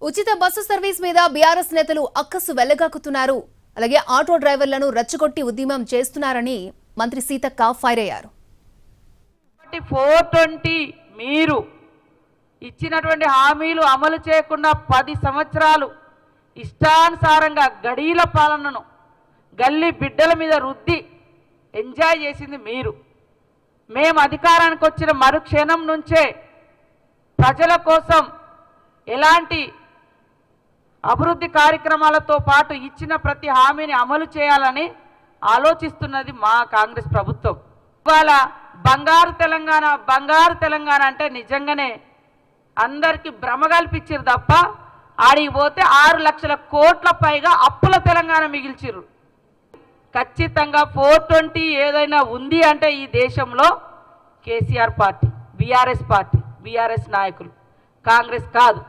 ఉచిత bus service మీద BRS నేతలు అక్కసు వెళ్లగక్కుతున్నారు. అలాగే ఆటో డ్రైవర్లను రెచ్చగొట్టి ఉద్యమం చేస్తున్నారని మంత్రి సీతక్క ఫైర్ అయ్యారు. 420 మీరు ఇచ్చినటువంటి హామీలు అమలు చేయకుండా 10 సంవత్సరాలు ఇష్టానుసారంగా గడీల పాలనను గల్లీ బిడ్డల మీద రుద్ది ఎంజాయ్ చేసింది మీరు. మేము అధికారానికి వచ్చిన మరుక్షణం నుంచే ప్రజల కోసం ఎలాంటి అభివృద్ధి కార్యక్రమాలతో పాటు ఇచ్చిన ప్రతి హామీని అమలు చేయాలని ఆలోచిస్తున్నది మా కాంగ్రెస్ ప్రభుత్వం. ఇవాళ బంగారు తెలంగాణ అంటే నిజంగానే అందరికీ భ్రమ కల్పించారు తప్ప ఆడికి పోతే 6 లక్షల కోట్ల పైగా అప్పుల తెలంగాణ మిగిల్చిర్రు. ఖచ్చితంగా 420 ఏదైనా ఉంది అంటే ఈ దేశంలో KCR party, BRS party, BRS నాయకులు, కాంగ్రెస్ కాదు.